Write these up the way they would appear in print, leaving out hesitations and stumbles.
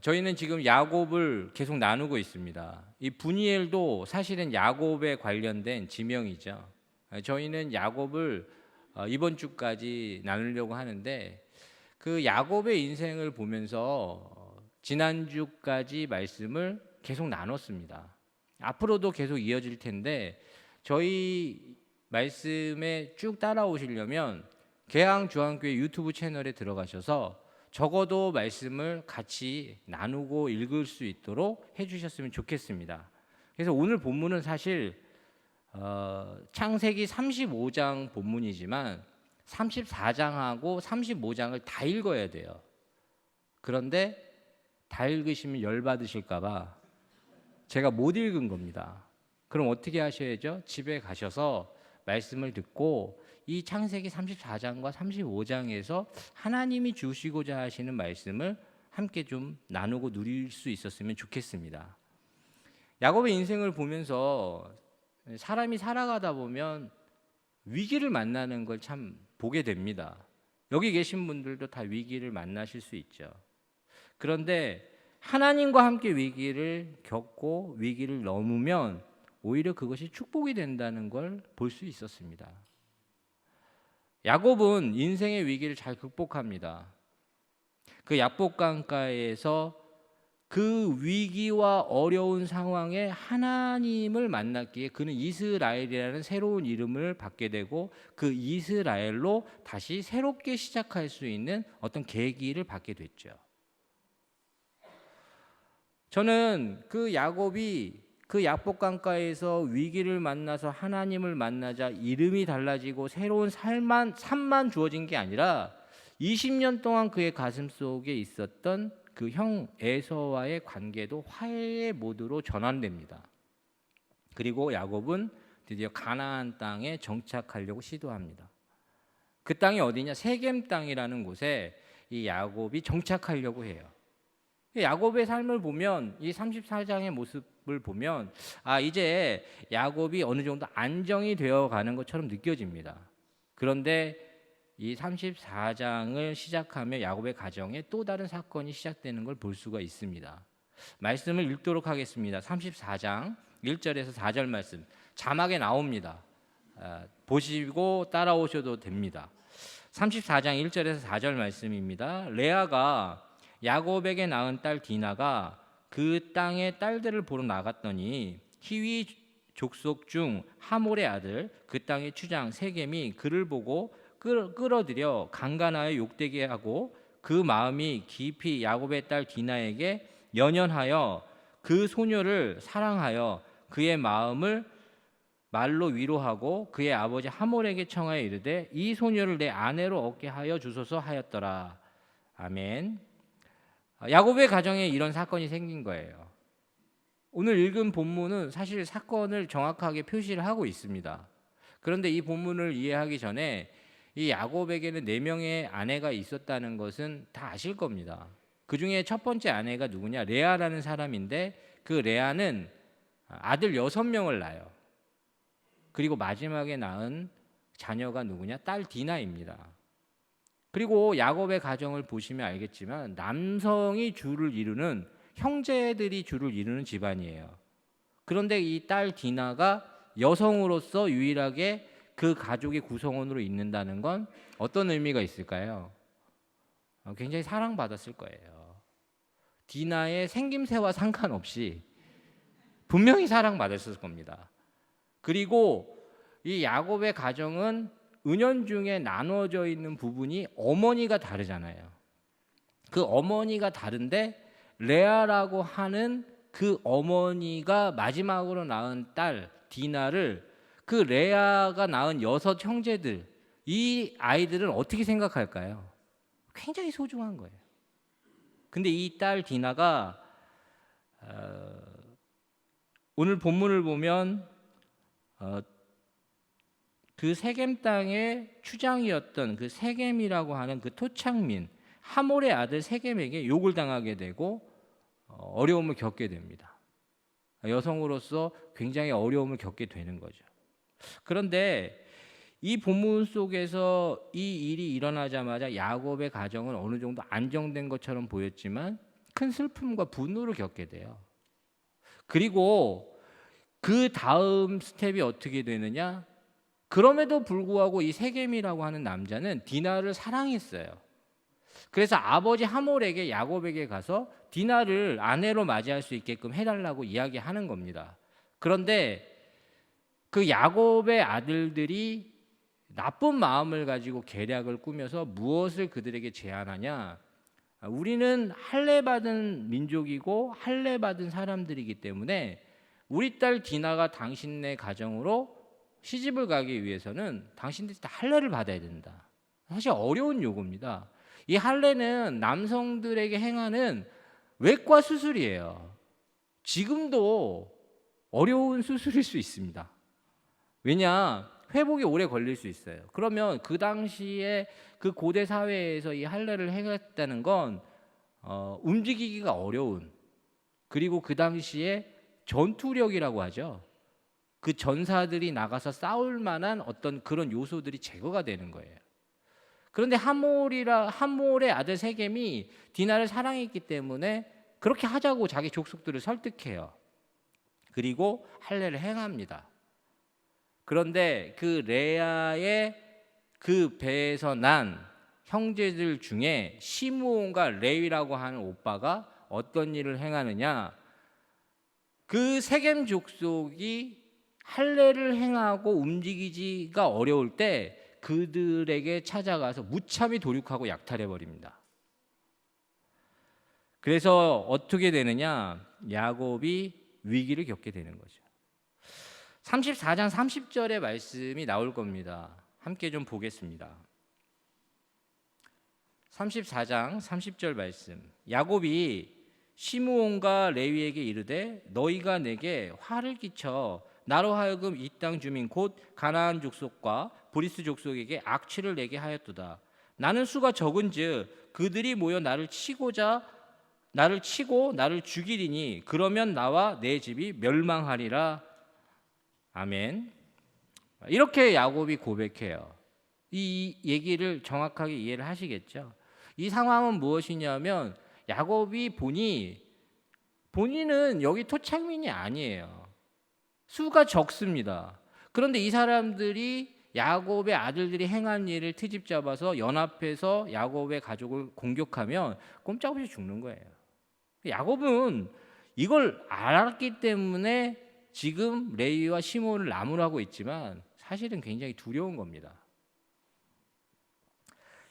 저희는 지금 야곱을 계속 나누고 있습니다. 이 분이엘도 사실은 야곱에 관련된 지명이죠. 저희는 야곱을 이번 주까지 나누려고 하는데 그 야곱의 인생을 보면서 지난주까지 말씀을 계속 나눴습니다. 앞으로도 계속 이어질 텐데 저희 말씀에 쭉 따라오시려면 계양주한교회 유튜브 채널에 들어가셔서 적어도 말씀을 같이 나누고 읽을 수 있도록 해주셨으면 좋겠습니다. 그래서 오늘 본문은 사실 창세기 35장 본문이지만 34장하고 35장을 다 읽어야 돼요. 그런데 다 읽으시면 열받으실까 봐 제가 못 읽은 겁니다. 그럼 어떻게 하셔야죠? 집에 가셔서 말씀을 듣고 이 창세기 34장과 35장에서 하나님이 주시고자 하시는 말씀을 함께 좀 나누고 누릴 수 있었으면 좋겠습니다. 야곱의 인생을 보면서 사람이 살아가다 보면 위기를 만나는 걸 참 보게 됩니다. 여기 계신 분들도 다 위기를 만나실 수 있죠. 그런데 하나님과 함께 위기를 겪고 위기를 넘으면 오히려 그것이 축복이 된다는 걸 볼 수 있었습니다. 야곱은 인생의 위기를 잘 극복합니다. 그 약복강가에서 그 위기와 어려운 상황에 하나님을 만났기에 그는 이스라엘이라는 새로운 이름을 받게 되고 그 이스라엘로 다시 새롭게 시작할 수 있는 어떤 계기를 받게 됐죠. 저는 그 야곱이 그 약복강가에서 위기를 만나서 하나님을 만나자 이름이 달라지고 새로운 삶만 주어진 게 아니라 20년 동안 그의 가슴 속에 있었던 그 형 에서와의 관계도 화해의 모드로 전환됩니다. 그리고 야곱은 드디어 가나안 땅에 정착하려고 시도합니다. 그 땅이 어디냐? 세겜 땅이라는 곳에 이 야곱이 정착하려고 해요. 야곱의 삶을 보면 이 34장의 모습을 보면 이제 야곱이 어느 정도 안정이 되어 가는 것처럼 느껴집니다. 그런데 이 34장을 시작하며 야곱의 가정에 또 다른 사건이 시작되는 걸 볼 수가 있습니다. 말씀을 읽도록 하겠습니다. 34장 1절에서 4절 말씀 자막에 나옵니다. 보시고 따라오셔도 됩니다. 34장 1절에서 4절 말씀입니다. 레아가 야곱에게 낳은 딸 디나가 그 땅의 딸들을 보러 나갔더니 히위 족속 중 하몰의 아들 그 땅의 추장 세겜이 그를 보고 끌어들여 강간하여 욕되게 하고 그 마음이 깊이 야곱의 딸 디나에게 연연하여 그 소녀를 사랑하여 그의 마음을 말로 위로하고 그의 아버지 하몰에게 청하여 이르되 이 소녀를 내 아내로 얻게 하여 주소서 하였더라. 아멘. 야곱의 가정에 이런 사건이 생긴 거예요. 오늘 읽은 본문은 사실 사건을 정확하게 표시를 하고 있습니다. 그런데 이 본문을 이해하기 전에 이 야곱에게는 4명의 아내가 있었다는 것은 다 아실 겁니다. 그 중에 첫 번째 아내가 누구냐? 레아라는 사람인데 그 레아는 아들 6명을 낳아요. 그리고 마지막에 낳은 자녀가 누구냐? 딸 디나입니다. 그리고 야곱의 가정을 보시면 알겠지만 남성이 주를 이루는 형제들이 주를 이루는 집안이에요. 그런데 이 딸 디나가 여성으로서 유일하게 그 가족의 구성원으로 있는다는 건 어떤 의미가 있을까요? 굉장히 사랑받았을 거예요. 디나의 생김새와 상관없이 분명히 사랑받았을 겁니다. 그리고 이 야곱의 가정은 은연중에 나눠져 있는 부분이 어머니가 다르잖아요. 그 어머니가 다른데 레아라고 하는 그 어머니가 마지막으로 낳은 딸 디나를 그 레아가 낳은 6 형제들 이 아이들은 어떻게 생각할까요? 굉장히 소중한 거예요. 근데 이 딸 디나가 오늘 본문을 보면 그 세겜 땅의 추장이었던 그 세겜이라고 하는 그 토착민 하몰의 아들 세겜에게 욕을 당하게 되고 어려움을 겪게 됩니다. 여성으로서 굉장히 어려움을 겪게 되는 거죠. 그런데 이 본문 속에서 이 일이 일어나자마자 야곱의 가정은 어느 정도 안정된 것처럼 보였지만 큰 슬픔과 분노를 겪게 돼요. 그리고 그 다음 스텝이 어떻게 되느냐? 그럼에도 불구하고 이 세겜이라고 하는 남자는 디나를 사랑했어요. 그래서 아버지 하몰에게 야곱에게 가서 디나를 아내로 맞이할 수 있게끔 해달라고 이야기하는 겁니다. 그런데 그 야곱의 아들들이 나쁜 마음을 가지고 계략을 꾸며서 무엇을 그들에게 제안하냐? 우리는 할례받은 민족이고 할례받은 사람들이기 때문에 우리 딸 디나가 당신네 가정으로 시집을 가기 위해서는 당신들이 다 할례를 받아야 된다. 사실 어려운 요구입니다. 이 할례는 남성들에게 행하는 외과 수술이에요. 지금도 어려운 수술일 수 있습니다. 왜냐? 회복이 오래 걸릴 수 있어요. 그러면 그 당시에 그 고대 사회에서 이 할례를 행했다는 건 움직이기가 어려운, 그리고 그 당시에 전투력이라고 하죠. 그 전사들이 나가서 싸울 만한 어떤 그런 요소들이 제거가 되는 거예요. 그런데 하몰의 아들 세겜이 디나를 사랑했기 때문에 그렇게 하자고 자기 족속들을 설득해요. 그리고 할례를 행합니다. 그런데 그 레아의 그 배에서 난 형제들 중에 시므온과 레위라고 하는 오빠가 어떤 일을 행하느냐? 그 세겜 족속이 할례를 행하고 움직이기가 어려울 때 그들에게 찾아가서 무참히 도륙하고 약탈해 버립니다. 그래서 어떻게 되느냐? 야곱이 위기를 겪게 되는 거죠. 34장 30절의 말씀이 나올 겁니다. 함께 좀 보겠습니다. 34장 30절 말씀. 야곱이 시므온과 레위에게 이르되 너희가 내게 화를 끼쳐 나로 하여금 이 땅 주민 곧 가나안 족속과 브리스 족속에게 악취를 내게 하였도다. 나는 수가 적은즉 그들이 모여 나를 치고 나를 죽이리니 그러면 나와 내 집이 멸망하리라. 아멘. 이렇게 야곱이 고백해요. 이 얘기를 정확하게 이해를 하시겠죠? 이 상황은 무엇이냐면 야곱이 본인은 여기 토착민이 아니에요. 수가 적습니다. 그런데 이 사람들이 야곱의 아들들이 행한 일을 트집 잡아서 연합해서 야곱의 가족을 공격하면 꼼짝없이 죽는 거예요. 야곱은 이걸 알았기 때문에 지금 레위와 시몬을 나무라고 있지만 사실은 굉장히 두려운 겁니다.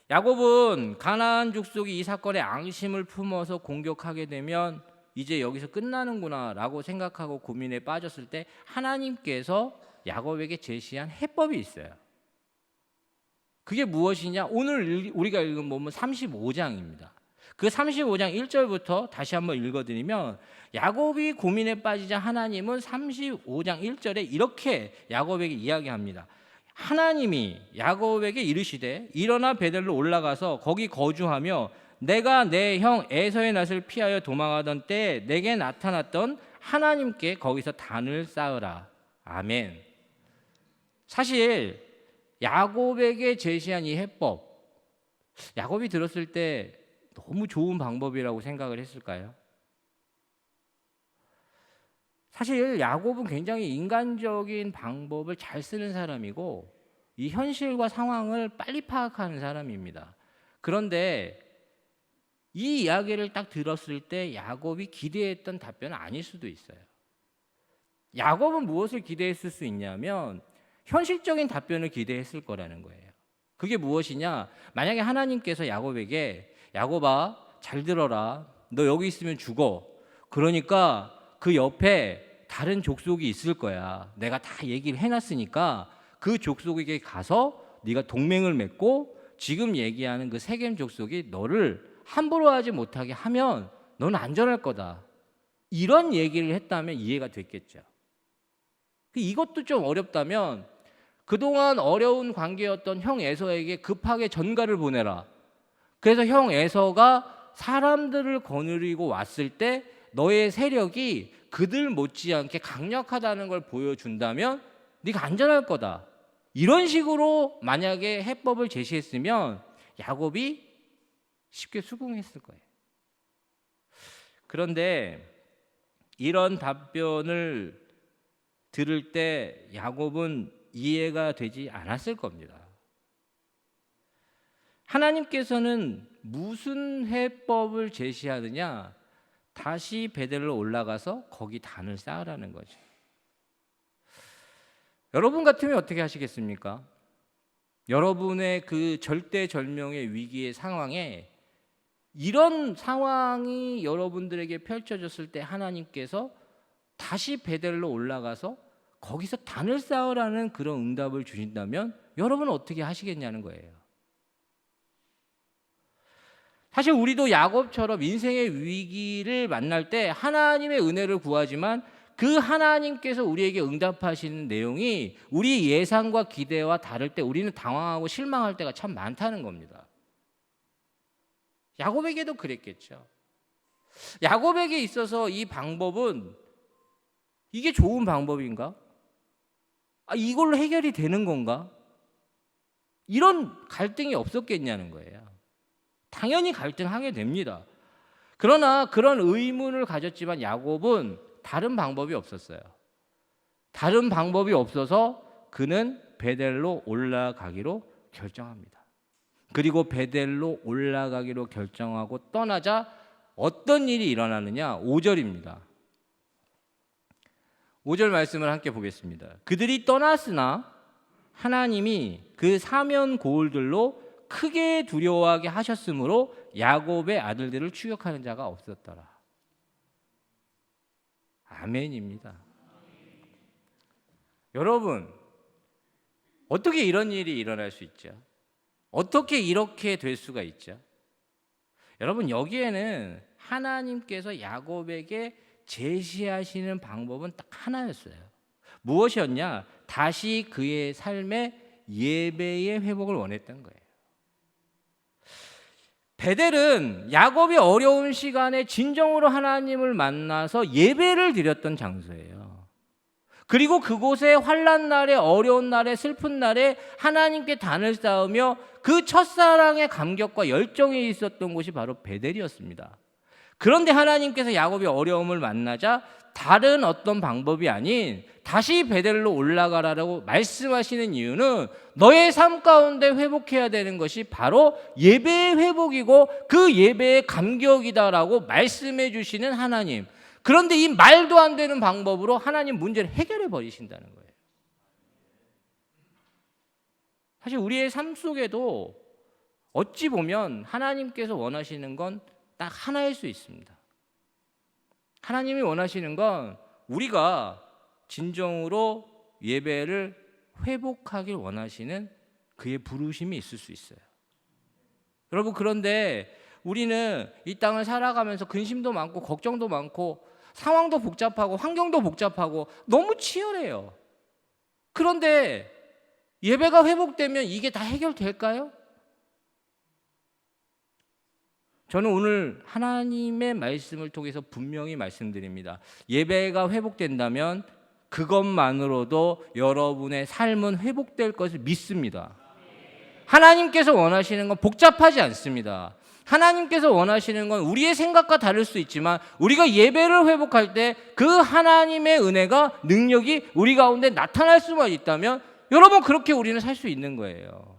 야곱은 가나안 족속이 이 사건에 앙심을 품어서 공격하게 되면 이제 여기서 끝나는구나라고 생각하고 고민에 빠졌을 때 하나님께서 야곱에게 제시한 해법이 있어요. 그게 무엇이냐? 오늘 우리가 읽은 본문 35장입니다. 그 35장 1절부터 다시 한번 읽어드리면 야곱이 고민에 빠지자 하나님은 35장 1절에 이렇게 야곱에게 이야기합니다. 하나님이 야곱에게 이르시되 일어나 베델로 올라가서 거기 거주하며 내가 내 형 에서의 낯을 피하여 도망하던 때에 내게 나타났던 하나님께 거기서 단을 쌓으라. 아멘. 사실 야곱에게 제시한 이 해법, 야곱이 들었을 때 너무 좋은 방법이라고 생각을 했을까요? 사실 야곱은 굉장히 인간적인 방법을 잘 쓰는 사람이고 이 현실과 상황을 빨리 파악하는 사람입니다. 그런데 이 이야기를 딱 들었을 때 야곱이 기대했던 답변은 아닐 수도 있어요. 야곱은 무엇을 기대했을 수 있냐면 현실적인 답변을 기대했을 거라는 거예요. 그게 무엇이냐? 만약에 하나님께서 야곱에게 야곱아 잘 들어라. 너 여기 있으면 죽어. 그러니까 그 옆에 다른 족속이 있을 거야. 내가 다 얘기를 해놨으니까 그 족속에게 가서 네가 동맹을 맺고 지금 얘기하는 그 세겜 족속이 너를 함부로 하지 못하게 하면 너는 안전할 거다. 이런 얘기를 했다면 이해가 됐겠죠. 이것도 좀 어렵다면 그동안 어려운 관계였던 형 에서에게 급하게 전가를 보내라. 그래서 형 에서가 사람들을 거느리고 왔을 때 너의 세력이 그들 못지않게 강력하다는 걸 보여준다면 네가 안전할 거다. 이런 식으로 만약에 해법을 제시했으면 야곱이 쉽게 수긍했을 거예요. 그런데 이런 답변을 들을 때 야곱은 이해가 되지 않았을 겁니다. 하나님께서는 무슨 해법을 제시하느냐? 다시 베델로 올라가서 거기 단을 쌓으라는 거죠. 여러분 같으면 어떻게 하시겠습니까? 여러분의 그 절대절명의 위기의 상황에 이런 상황이 여러분들에게 펼쳐졌을 때 하나님께서 다시 베델로 올라가서 거기서 단을 쌓으라는 그런 응답을 주신다면 여러분은 어떻게 하시겠냐는 거예요. 사실 우리도 야곱처럼 인생의 위기를 만날 때 하나님의 은혜를 구하지만 그 하나님께서 우리에게 응답하시는 내용이 우리 예상과 기대와 다를 때 우리는 당황하고 실망할 때가 참 많다는 겁니다. 야곱에게도 그랬겠죠. 야곱에게 있어서 이 방법은 이게 좋은 방법인가? 이걸로 해결이 되는 건가? 이런 갈등이 없었겠냐는 거예요. 당연히 갈등하게 됩니다. 그러나 그런 의문을 가졌지만 야곱은 다른 방법이 없었어요. 다른 방법이 없어서 그는 베델로 올라가기로 결정합니다. 그리고 베델로 올라가기로 결정하고 떠나자 어떤 일이 일어나느냐? 5절입니다. 5절 말씀을 함께 보겠습니다. 그들이 떠났으나 하나님이 그 사면 고울들로 크게 두려워하게 하셨으므로 야곱의 아들들을 추격하는 자가 없었더라. 아멘입니다. 여러분, 어떻게 이런 일이 일어날 수 있죠? 어떻게 이렇게 될 수가 있죠? 여러분, 여기에는 하나님께서 야곱에게 제시하시는 방법은 딱 하나였어요. 무엇이었냐? 다시 그의 삶의 예배의 회복을 원했던 거예요. 베델은 야곱이 어려운 시간에 진정으로 하나님을 만나서 예배를 드렸던 장소예요. 그리고 그곳에 환난 날에, 어려운 날에, 슬픈 날에 하나님께 단을 쌓으며 그 첫사랑의 감격과 열정이 있었던 곳이 바로 베델이었습니다. 그런데 하나님께서 야곱이 어려움을 만나자 다른 어떤 방법이 아닌 다시 베델로 올라가라고 말씀하시는 이유는 너의 삶 가운데 회복해야 되는 것이 바로 예배의 회복이고 그 예배의 감격이다라고 말씀해 주시는 하나님. 그런데 이 말도 안 되는 방법으로 하나님 문제를 해결해 버리신다는 거예요. 사실 우리의 삶 속에도 어찌 보면 하나님께서 원하시는 건 딱 하나일 수 있습니다. 하나님이 원하시는 건 우리가 진정으로 예배를 회복하길 원하시는 그의 부르심이 있을 수 있어요. 여러분, 그런데 우리는 이 땅을 살아가면서 근심도 많고 걱정도 많고 상황도 복잡하고 환경도 복잡하고 너무 치열해요. 그런데 예배가 회복되면 이게 다 해결될까요? 저는 오늘 하나님의 말씀을 통해서 분명히 말씀드립니다. 예배가 회복된다면 그것만으로도 여러분의 삶은 회복될 것을 믿습니다. 하나님께서 원하시는 건 복잡하지 않습니다. 하나님께서 원하시는 건 우리의 생각과 다를 수 있지만 우리가 예배를 회복할 때 그 하나님의 은혜가 능력이 우리 가운데 나타날 수만 있다면 여러분, 그렇게 우리는 살 수 있는 거예요.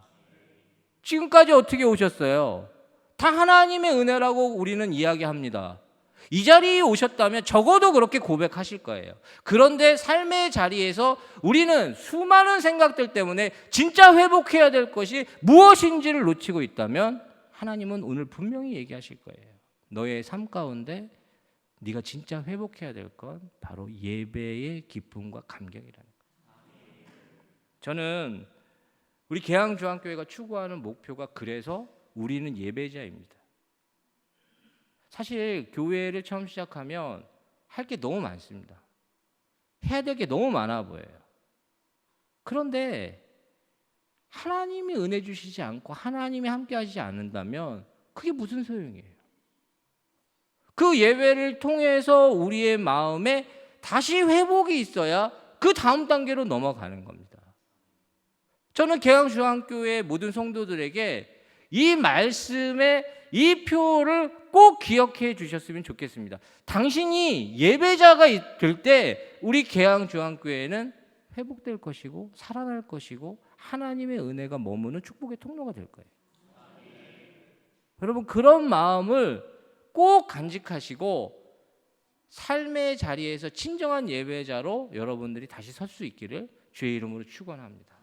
지금까지 어떻게 오셨어요? 다 하나님의 은혜라고 우리는 이야기합니다. 이 자리에 오셨다면 적어도 그렇게 고백하실 거예요. 그런데 삶의 자리에서 우리는 수많은 생각들 때문에 진짜 회복해야 될 것이 무엇인지를 놓치고 있다면 하나님은 오늘 분명히 얘기하실 거예요. 너의 삶 가운데 네가 진짜 회복해야 될 건 바로 예배의 기쁨과 감격이라는 거예요. 저는 우리 계양중앙교회가 추구하는 목표가 그래서 우리는 예배자입니다. 사실 교회를 처음 시작하면 할 게 너무 많습니다. 해야 될 게 너무 많아 보여요. 그런데 하나님이 은혜 주시지 않고 하나님이 함께 하시지 않는다면 그게 무슨 소용이에요? 그 예배를 통해서 우리의 마음에 다시 회복이 있어야 그 다음 단계로 넘어가는 겁니다. 저는 계양중앙교회 모든 성도들에게 이 말씀의 이 표를 꼭 기억해 주셨으면 좋겠습니다. 당신이 예배자가 될 때 우리 계양중앙교회는 회복될 것이고 살아날 것이고 하나님의 은혜가 머무는 축복의 통로가 될 거예요. 여러분, 그런 마음을 꼭 간직하시고 삶의 자리에서 친정한 예배자로 여러분들이 다시 설 수 있기를 주의 이름으로 축원합니다.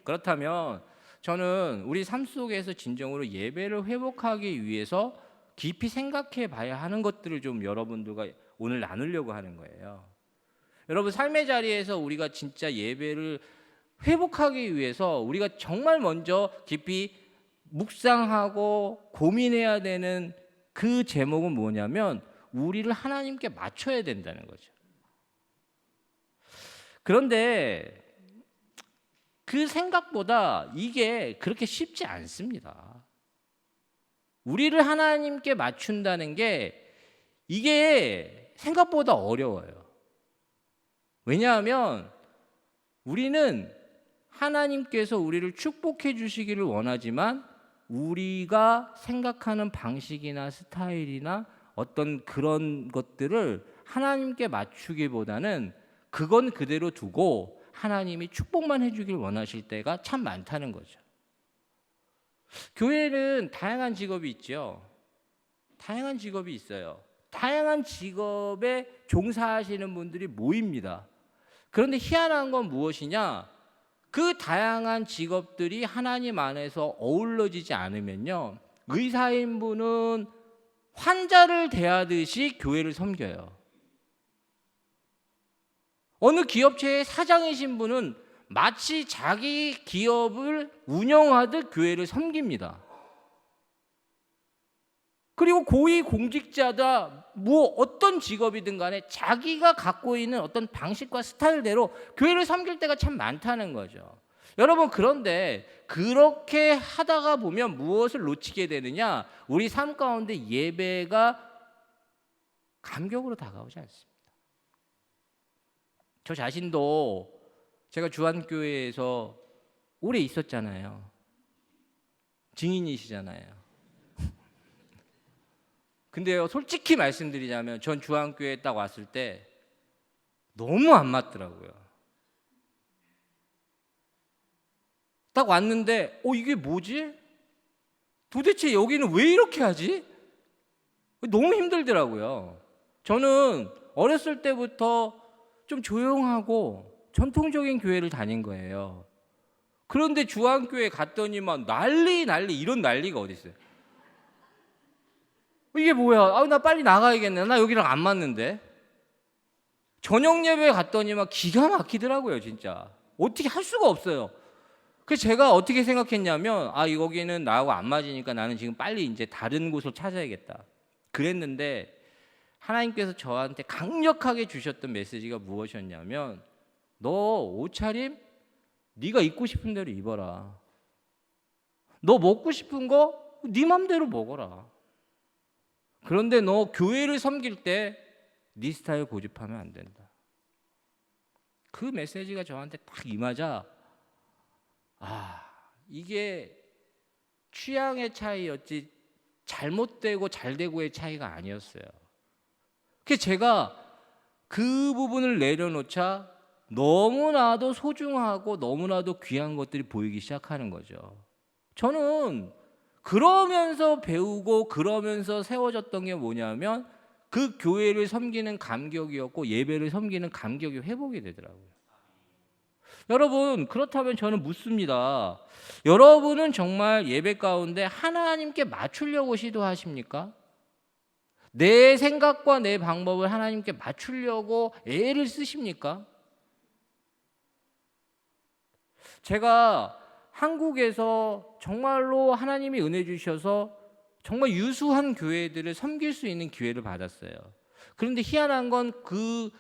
그렇다면 저는 우리 삶 속에서 진정으로 예배를 회복하기 위해서 깊이 생각해 봐야 하는 것들을 좀 여러분들과 오늘 나누려고 하는 거예요. 여러분, 삶의 자리에서 우리가 진짜 예배를 회복하기 위해서 우리가 정말 먼저 깊이 묵상하고 고민해야 되는 그 제목은 뭐냐면 우리를 하나님께 맞춰야 된다는 거죠. 그런데 그 생각보다 이게 그렇게 쉽지 않습니다. 우리를 하나님께 맞춘다는 게 이게 생각보다 어려워요. 왜냐하면 우리는 하나님께서 우리를 축복해 주시기를 원하지만 우리가 생각하는 방식이나 스타일이나 어떤 그런 것들을 하나님께 맞추기보다는 그건 그대로 두고 하나님이 축복만 해주길 원하실 때가 참 많다는 거죠. 교회는 다양한 직업이 있죠. 다양한 직업이 있어요. 다양한 직업에 종사하시는 분들이 모입니다. 그런데 희한한 건 무엇이냐? 그 다양한 직업들이 하나님 안에서 어우러지지 않으면요, 의사인 분은 환자를 대하듯이 교회를 섬겨요. 어느 기업체의 사장이신 분은 마치 자기 기업을 운영하듯 교회를 섬깁니다. 그리고 고위공직자다 뭐 어떤 직업이든 간에 자기가 갖고 있는 어떤 방식과 스타일대로 교회를 섬길 때가 참 많다는 거죠. 여러분, 그런데 그렇게 하다가 보면 무엇을 놓치게 되느냐? 우리 삶 가운데 예배가 감격으로 다가오지 않습니다. 저 자신도 제가 주한교회에서 오래 있었잖아요. 증인이시잖아요. 근데요, 솔직히 말씀드리자면 전 주한교회에 딱 왔을 때 너무 안 맞더라고요. 딱 왔는데 이게 뭐지? 도대체 여기는 왜 이렇게 하지? 너무 힘들더라고요. 저는 어렸을 때부터 좀 조용하고 전통적인 교회를 다닌 거예요. 그런데 주한교회 갔더니만 난리 이런 난리가 어디 있어요? 이게 뭐야? 나 빨리 나가야겠네. 나 여기랑 안 맞는데. 저녁 예배 갔더니만 기가 막히더라고요, 진짜. 어떻게 할 수가 없어요. 그래서 제가 어떻게 생각했냐면 여기는 나하고 안 맞으니까 나는 지금 빨리 이제 다른 곳을 찾아야겠다. 그랬는데 하나님께서 저한테 강력하게 주셨던 메시지가 무엇이었냐면 너 옷차림 네가 입고 싶은 대로 입어라. 너 먹고 싶은 거 네 맘대로 먹어라. 그런데 너 교회를 섬길 때 네 스타일 고집하면 안 된다. 그 메시지가 저한테 딱 임하자 이게 취향의 차이였지 잘못되고 잘되고의 차이가 아니었어요. 그래서 제가 그 부분을 내려놓자 너무나도 소중하고 너무나도 귀한 것들이 보이기 시작하는 거죠. 저는 그러면서 배우고 그러면서 세워졌던 게 뭐냐면 그 교회를 섬기는 감격이었고 예배를 섬기는 감격이 회복이 되더라고요. 여러분, 그렇다면 저는 묻습니다. 여러분은 정말 예배 가운데 하나님께 맞추려고 시도하십니까? 내 생각과 내 방법을 하나님께 맞추려고 애를 쓰십니까? 제가 한국에서 정말로 하나님이 은혜 주셔서 정말 유수한 교회들을 섬길 수 있는 기회를 받았어요. 그런데 희한한 건 그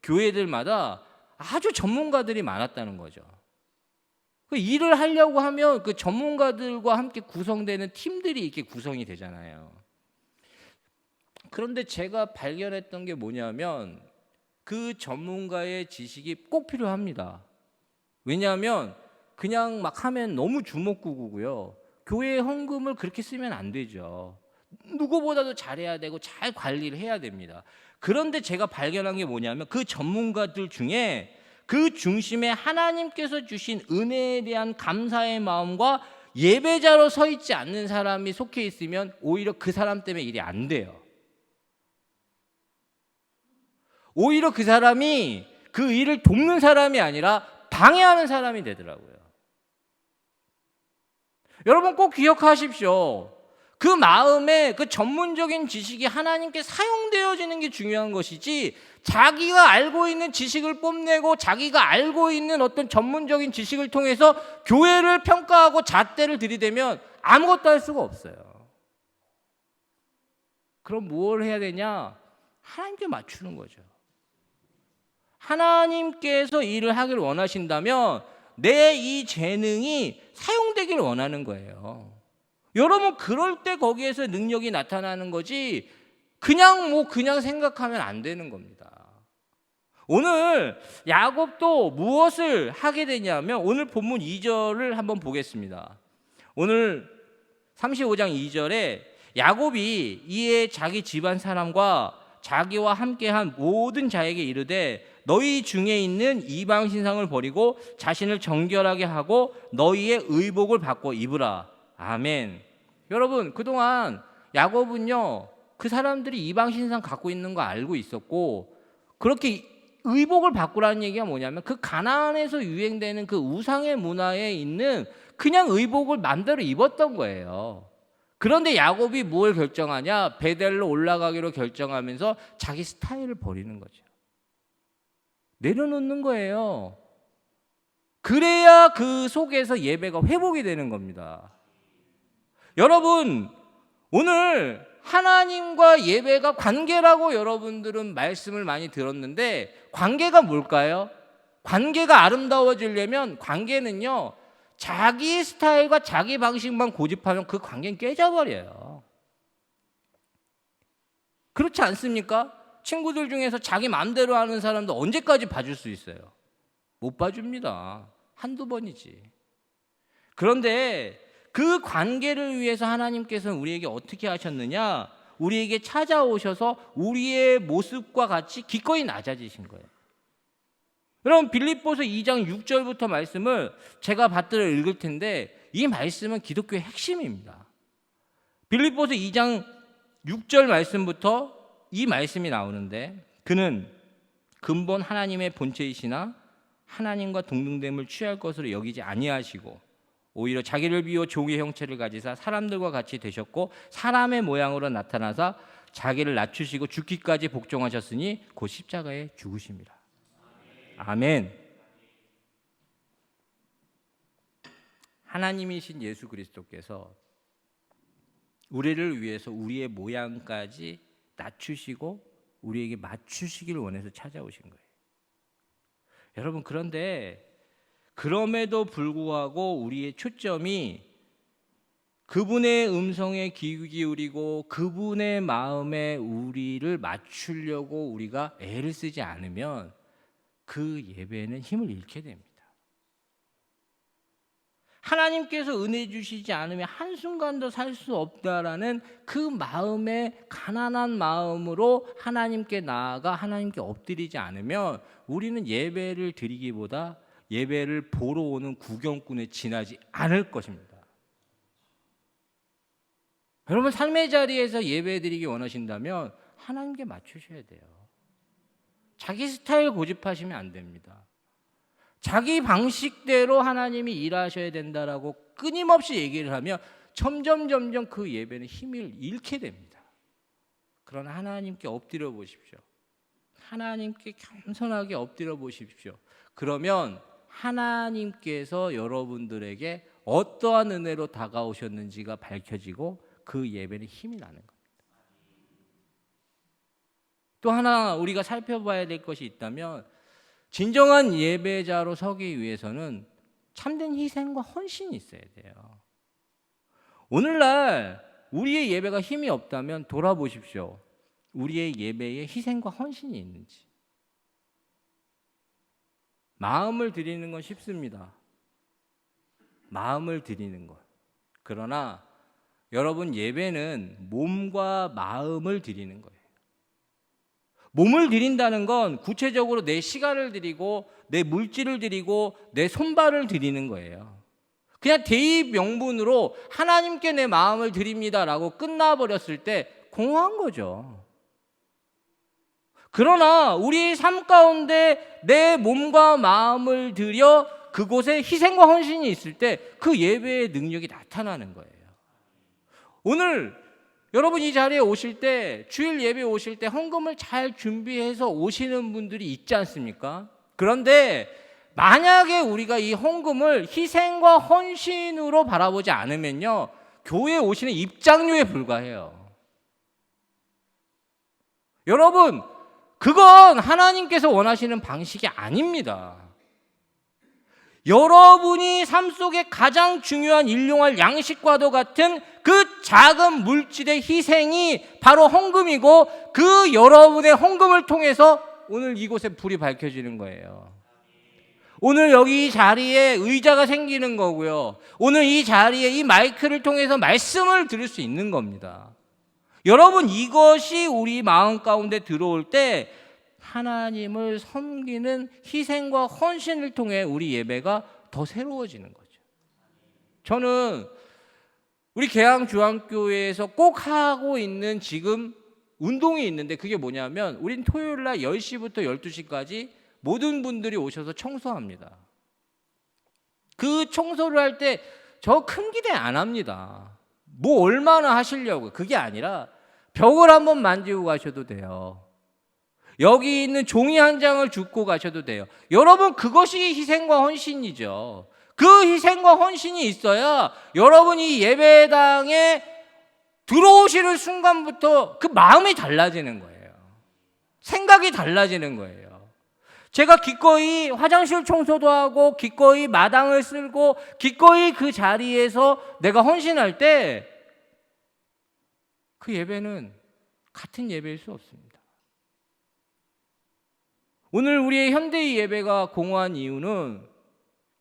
교회들마다 아주 전문가들이 많았다는 거죠. 그 일을 하려고 하면 그 전문가들과 함께 구성되는 팀들이 이렇게 구성이 되잖아요. 그런데 제가 발견했던 게 뭐냐면 그 전문가의 지식이 꼭 필요합니다. 왜냐하면 그냥 막 하면 너무 주먹구구고요. 교회 헌금을 그렇게 쓰면 안 되죠. 누구보다도 잘해야 되고 잘 관리를 해야 됩니다. 그런데 제가 발견한 게 뭐냐면 그 전문가들 중에 그 중심에 하나님께서 주신 은혜에 대한 감사의 마음과 예배자로 서 있지 않는 사람이 속해 있으면 오히려 그 사람 때문에 일이 안 돼요. 오히려 그 사람이 그 일을 돕는 사람이 아니라 방해하는 사람이 되더라고요. 여러분 꼭 기억하십시오. 그 마음에 그 전문적인 지식이 하나님께 사용되어지는 게 중요한 것이지, 자기가 알고 있는 지식을 뽐내고 자기가 알고 있는 어떤 전문적인 지식을 통해서 교회를 평가하고 잣대를 들이대면 아무것도 할 수가 없어요. 그럼 뭘 해야 되냐? 하나님께 맞추는 거죠. 하나님께서 일을 하길 원하신다면 내 이 재능이 사용되길 원하는 거예요. 여러분 그럴 때 거기에서 능력이 나타나는 거지, 그냥 생각하면 안 되는 겁니다. 오늘 야곱도 무엇을 하게 되냐면 오늘 본문 2절을 한번 보겠습니다. 오늘 35장 2절에 야곱이 이에 자기 집안 사람과 자기와 함께한 모든 자에게 이르되 너희 중에 있는 이방 신상을 버리고 자신을 정결하게 하고 너희의 의복을 받고 입으라. 아멘. 여러분 그동안 야곱은요 그 사람들이 이방 신상 갖고 있는 거 알고 있었고, 그렇게 의복을 바꾸라는 얘기가 뭐냐면 그 가나안에서 유행되는 그 우상의 문화에 있는 그냥 의복을 마음대로 입었던 거예요. 그런데 야곱이 뭘 결정하냐? 베델로 올라가기로 결정하면서 자기 스타일을 버리는 거죠. 내려놓는 거예요. 그래야 그 속에서 예배가 회복이 되는 겁니다. 여러분 오늘 하나님과 예배가 관계라고 여러분들은 말씀을 많이 들었는데 관계가 뭘까요? 관계가 아름다워지려면 관계는요 자기 스타일과 자기 방식만 고집하면 그 관계는 깨져버려요. 그렇지 않습니까? 친구들 중에서 자기 마음대로 하는 사람도 언제까지 봐줄 수 있어요? 못 봐줍니다. 한두 번이지. 그런데 그 관계를 위해서 하나님께서는 우리에게 어떻게 하셨느냐? 우리에게 찾아오셔서 우리의 모습과 같이 기꺼이 낮아지신 거예요. 여러분 빌립보서 2장 6절부터 말씀을 제가 받들어 읽을 텐데 이 말씀은 기독교의 핵심입니다. 빌립보서 2장 6절 말씀부터 이 말씀이 나오는데 그는 근본 하나님의 본체이시나 하나님과 동등됨을 취할 것으로 여기지 아니하시고 오히려 자기를 비워 종의 형체를 가지사 사람들과 같이 되셨고 사람의 모양으로 나타나사 자기를 낮추시고 죽기까지 복종하셨으니 곧 십자가에 죽으심이라. 아멘. 하나님이신 예수 그리스도께서 우리를 위해서 우리의 모양까지 낮추시고 우리에게 맞추시기를 원해서 찾아오신 거예요. 여러분 그런데 그럼에도 불구하고 우리의 초점이 그분의 음성에 귀 기울이고 그분의 마음에 우리를 맞추려고 우리가 애를 쓰지 않으면 그 예배는 힘을 잃게 됩니다. 하나님께서 은혜 주시지 않으면 한순간도 살 수 없다라는 그 마음의 가난한 마음으로 하나님께 나아가 하나님께 엎드리지 않으면 우리는 예배를 드리기보다 예배를 보러 오는 구경꾼에 지나지 않을 것입니다. 여러분 삶의 자리에서 예배 드리기 원하신다면 하나님께 맞추셔야 돼요. 자기 스타일 고집하시면 안 됩니다. 자기 방식대로 하나님이 일하셔야 된다라고 끊임없이 얘기를 하면 점점 그 예배는 힘을 잃게 됩니다. 그러나 하나님께 엎드려 보십시오. 하나님께 겸손하게 엎드려 보십시오. 그러면 하나님께서 여러분들에게 어떠한 은혜로 다가오셨는지가 밝혀지고 그 예배는 힘이 나는 겁니다. 또 하나 우리가 살펴봐야 될 것이 있다면 진정한 예배자로 서기 위해서는 참된 희생과 헌신이 있어야 돼요. 오늘날 우리의 예배가 힘이 없다면 돌아보십시오. 우리의 예배에 희생과 헌신이 있는지. 마음을 드리는 건 쉽습니다. 마음을 드리는 것. 그러나 여러분, 예배는 몸과 마음을 드리는 거예요. 몸을 드린다는 건 구체적으로 내 시간을 드리고 내 물질을 드리고 내 손발을 드리는 거예요. 그냥 대입 명분으로 하나님께 내 마음을 드립니다라고 끝나버렸을 때 공허한 거죠. 그러나 우리 삶 가운데 내 몸과 마음을 들여 그곳에 희생과 헌신이 있을 때 그 예배의 능력이 나타나는 거예요. 오늘 여러분 이 자리에 오실 때, 주일 예배 오실 때 헌금을 잘 준비해서 오시는 분들이 있지 않습니까? 그런데 만약에 우리가 이 헌금을 희생과 헌신으로 바라보지 않으면요, 교회에 오시는 입장료에 불과해요. 여러분, 그건 하나님께서 원하시는 방식이 아닙니다. 여러분이 삶 속에 가장 중요한 일용할 양식과도 같은 그 작은 물질의 희생이 바로 헌금이고, 그 여러분의 헌금을 통해서 오늘 이곳에 불이 밝혀지는 거예요. 오늘 여기 이 자리에 의자가 생기는 거고요. 오늘 이 자리에 이 마이크를 통해서 말씀을 들을 수 있는 겁니다. 여러분, 이것이 우리 마음 가운데 들어올 때 하나님을 섬기는 희생과 헌신을 통해 우리 예배가 더 새로워지는 거죠. 저는 우리 계양중앙교회에서 꼭 하고 있는 지금 운동이 있는데, 그게 뭐냐면 우린 토요일 날 10시부터 12시까지 모든 분들이 오셔서 청소합니다. 그 청소를 할 때 저 큰 기대 안 합니다. 뭐 얼마나 하시려고. 그게 아니라 벽을 한번 만지고 가셔도 돼요. 여기 있는 종이 한 장을 줍고 가셔도 돼요. 여러분, 그것이 희생과 헌신이죠. 그 희생과 헌신이 있어야 여러분이 예배당에 들어오시는 순간부터 그 마음이 달라지는 거예요. 생각이 달라지는 거예요. 제가 기꺼이 화장실 청소도 하고 기꺼이 마당을 쓸고 기꺼이 그 자리에서 내가 헌신할 때 그 예배는 같은 예배일 수 없습니다. 오늘 우리의 현대의 예배가 공허한 이유는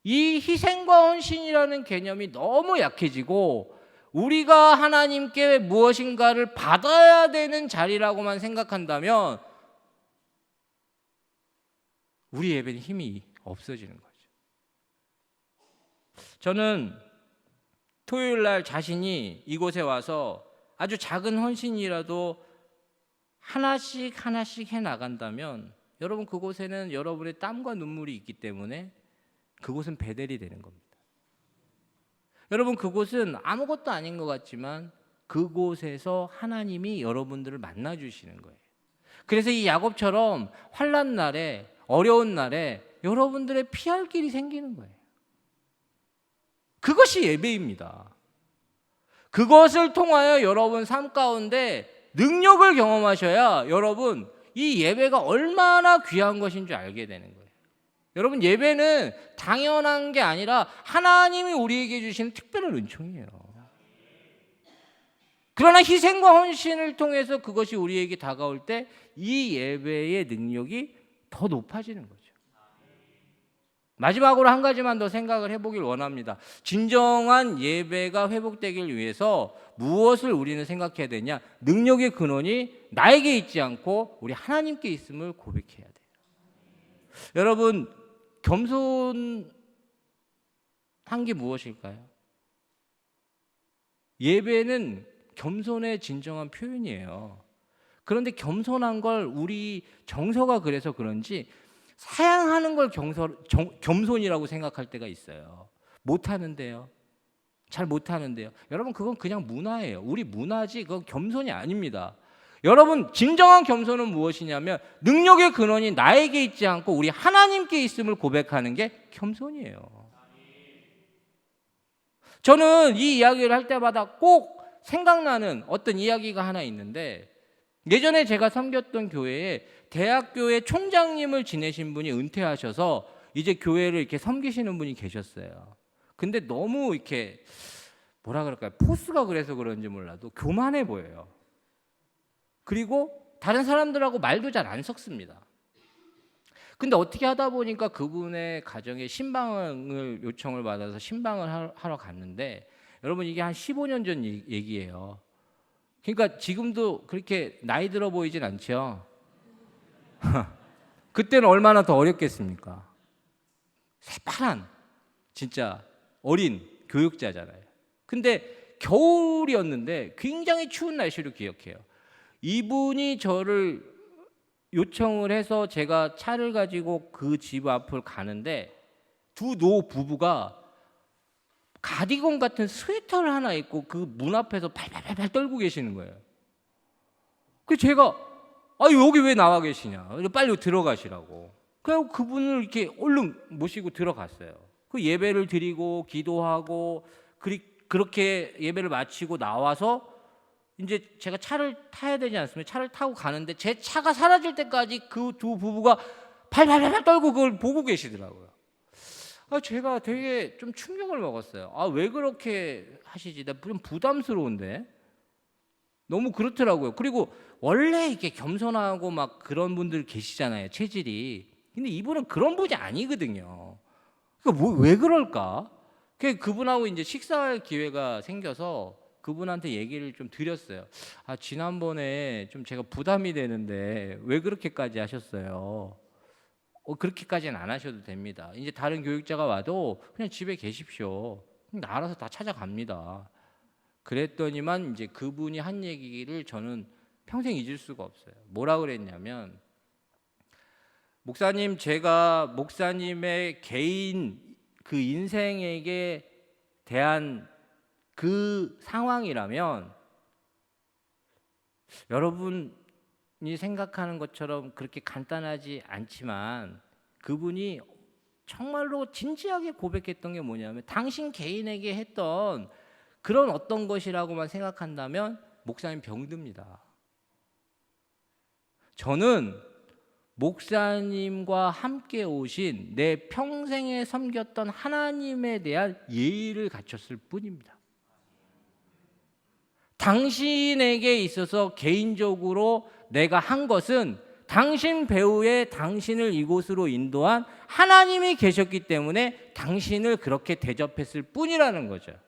이 희생과 헌신이라는 개념이 너무 약해지고 우리가 하나님께 무엇인가를 받아야 되는 자리라고만 생각한다면 우리 예배는 힘이 없어지는 거죠. 저는 토요일 날 자신이 이곳에 와서 아주 작은 헌신이라도 하나씩 해 나간다면 여러분, 그곳에는 여러분의 땀과 눈물이 있기 때문에 그곳은 베델이 되는 겁니다. 여러분, 그곳은 아무것도 아닌 것 같지만 그곳에서 하나님이 여러분들을 만나 주시는 거예요. 그래서 이 야곱처럼 환난 날에, 어려운 날에 여러분들의 피할 길이 생기는 거예요. 그것이 예배입니다. 그것을 통하여 여러분 삶 가운데 능력을 경험하셔야 여러분 이 예배가 얼마나 귀한 것인 줄 알게 되는 거예요. 여러분, 예배는 당연한 게 아니라 하나님이 우리에게 주시는 특별한 은총이에요. 그러나 희생과 헌신을 통해서 그것이 우리에게 다가올 때 이 예배의 능력이 더 높아지는 거죠. 마지막으로 한 가지만 더 생각을 해보길 원합니다. 진정한 예배가 회복되길 위해서 무엇을 우리는 생각해야 되냐? 능력의 근원이 나에게 있지 않고 우리 하나님께 있음을 고백해야 돼요. 여러분, 겸손한 게 무엇일까요? 예배는 겸손의 진정한 표현이에요. 그런데 겸손한 걸 우리 정서가 그래서 그런지 사양하는 걸 겸손이라고 생각할 때가 있어요. 못하는데요. 잘 못하는데요. 여러분, 그건 그냥 문화예요. 우리 문화지 그건 겸손이 아닙니다. 여러분, 진정한 겸손은 무엇이냐면 능력의 근원이 나에게 있지 않고 우리 하나님께 있음을 고백하는 게 겸손이에요. 저는 이 이야기를 할 때마다 꼭 생각나는 어떤 이야기가 하나 있는데, 예전에 제가 섬겼던 교회에 대학교의 총장님을 지내신 분이 은퇴하셔서 이제 교회를 이렇게 섬기시는 분이 계셨어요. 근데 너무 이렇게 뭐라 그럴까요? 포스가 그래서 그런지 몰라도 교만해 보여요. 그리고 다른 사람들하고 말도 잘 안 섞습니다. 근데 어떻게 하다 보니까 그분의 가정에 신방을 요청을 받아서 신방을 하러 갔는데 여러분 이게 한 15년 전 얘기예요. 그러니까 지금도 그렇게 나이 들어 보이진 않죠. 그때는 얼마나 더 어렸겠습니까? 새파란 진짜 어린 교육자잖아요. 근데 겨울이었는데 굉장히 추운 날씨로 기억해요. 이분이 저를 요청을 해서 제가 차를 가지고 그 집 앞을 가는데 두 노 부부가 가디건 같은 스웨터를 하나 입고 그 문 앞에서 팔팔팔 떨고 계시는 거예요. 그 제가 여기 왜 나와 계시냐? 빨리 들어가시라고. 그래서 그분을 이렇게 얼른 모시고 들어갔어요. 그 예배를 드리고 기도하고 그렇게 예배를 마치고 나와서 이제 제가 차를 타야 되지 않습니까? 차를 타고 가는데 제 차가 사라질 때까지 그 두 부부가 팔팔팔 떨고 그걸 보고 계시더라고요. 제가 되게 좀 충격을 먹었어요. 왜 그렇게 하시지? 나 좀 부담스러운데. 너무 그렇더라고요. 그리고 원래 이렇게 겸손하고 막 그런 분들 계시잖아요. 체질이. 근데 이분은 그런 분이 아니거든요. 그러니까 왜 그럴까? 그분하고 이제 식사할 기회가 생겨서 그분한테 얘기를 좀 드렸어요. 지난번에 좀 제가 부담이 되는데 왜 그렇게까지 하셨어요? 그렇게까지는 안 하셔도 됩니다. 이제 다른 교육자가 와도 그냥 집에 계십시오. 알아서 다 찾아갑니다. 그랬더니만 이제 그분이 한 얘기를 저는 평생 잊을 수가 없어요. 뭐라 그랬냐면, 목사님, 제가 목사님의 개인 그 인생에게 대한 그 상황이라면 여러분이 생각하는 것처럼 그렇게 간단하지 않지만 그분이 정말로 진지하게 고백했던 게 뭐냐면, 당신 개인에게 했던 그런 어떤 것이라고만 생각한다면 목사님 병듭니다. 저는 목사님과 함께 오신 내 평생에 섬겼던 하나님에 대한 예의를 갖췄을 뿐입니다. 당신에게 있어서 개인적으로 내가 한 것은 당신 배후에 당신을 이곳으로 인도한 하나님이 계셨기 때문에 당신을 그렇게 대접했을 뿐이라는 거죠.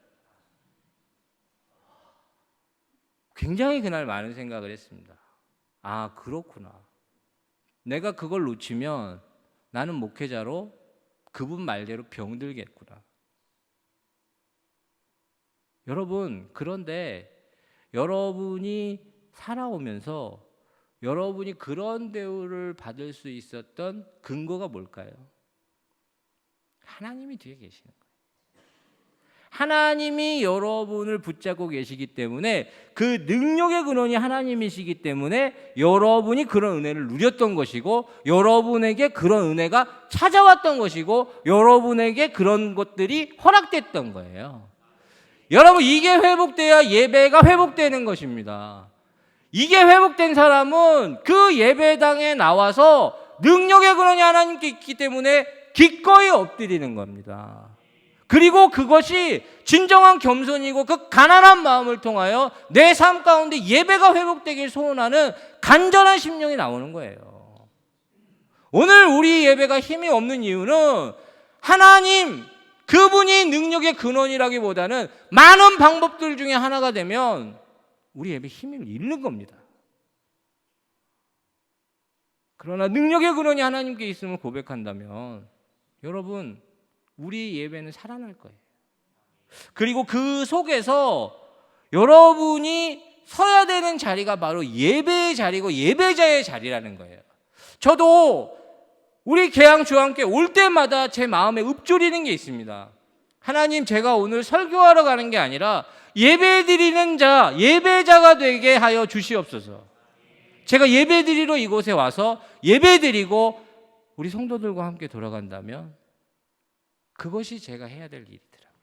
굉장히 그날 많은 생각을 했습니다. 그렇구나. 내가 그걸 놓치면 나는 목회자로 그분 말대로 병들겠구나. 여러분, 그런데 여러분이 살아오면서 여러분이 그런 대우를 받을 수 있었던 근거가 뭘까요? 하나님이 뒤에 계시는 거예요. 하나님이 여러분을 붙잡고 계시기 때문에, 그 능력의 근원이 하나님이시기 때문에 여러분이 그런 은혜를 누렸던 것이고, 여러분에게 그런 은혜가 찾아왔던 것이고, 여러분에게 그런 것들이 허락됐던 거예요. 여러분, 이게 회복돼야 예배가 회복되는 것입니다. 이게 회복된 사람은 그 예배당에 나와서 능력의 근원이 하나님께 있기 때문에 기꺼이 엎드리는 겁니다. 그리고 그것이 진정한 겸손이고 그 가난한 마음을 통하여 내 삶 가운데 예배가 회복되길 소원하는 간절한 심령이 나오는 거예요. 오늘 우리 예배가 힘이 없는 이유는 하나님, 그분이 능력의 근원이라기보다는 많은 방법들 중에 하나가 되면 우리 예배 힘을 잃는 겁니다. 그러나 능력의 근원이 하나님께 있음을 고백한다면 여러분, 우리 예배는 살아날 거예요. 그리고 그 속에서 여러분이 서야 되는 자리가 바로 예배의 자리고 예배자의 자리라는 거예요. 저도 우리 계양주안교회 올 때마다 제 마음에 읊조리는 게 있습니다. 하나님, 제가 오늘 설교하러 가는 게 아니라 예배드리는 자, 예배자가 되게 하여 주시옵소서. 제가 예배드리러 이곳에 와서 예배드리고 우리 성도들과 함께 돌아간다면 그것이 제가 해야 될 일이더라고요.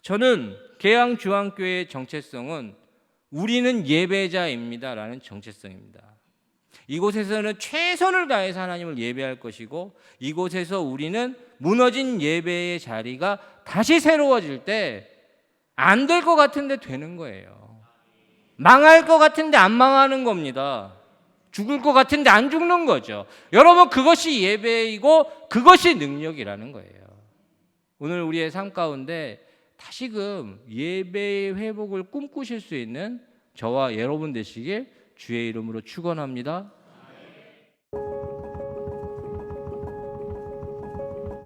저는 계양주안교회의 정체성은 우리는 예배자입니다라는 정체성입니다. 이곳에서는 최선을 다해서 하나님을 예배할 것이고, 이곳에서 우리는 무너진 예배의 자리가 다시 새로워질 때 안 될 것 같은데 되는 거예요. 망할 것 같은데 안 망하는 겁니다. 죽을 것 같은데 안 죽는 거죠. 여러분, 그것이 예배이고 그것이 능력이라는 거예요. 오늘 우리의 삶 가운데 다시금 예배의 회복을 꿈꾸실 수 있는 저와 여러분 되시길 주의 이름으로 축원합니다.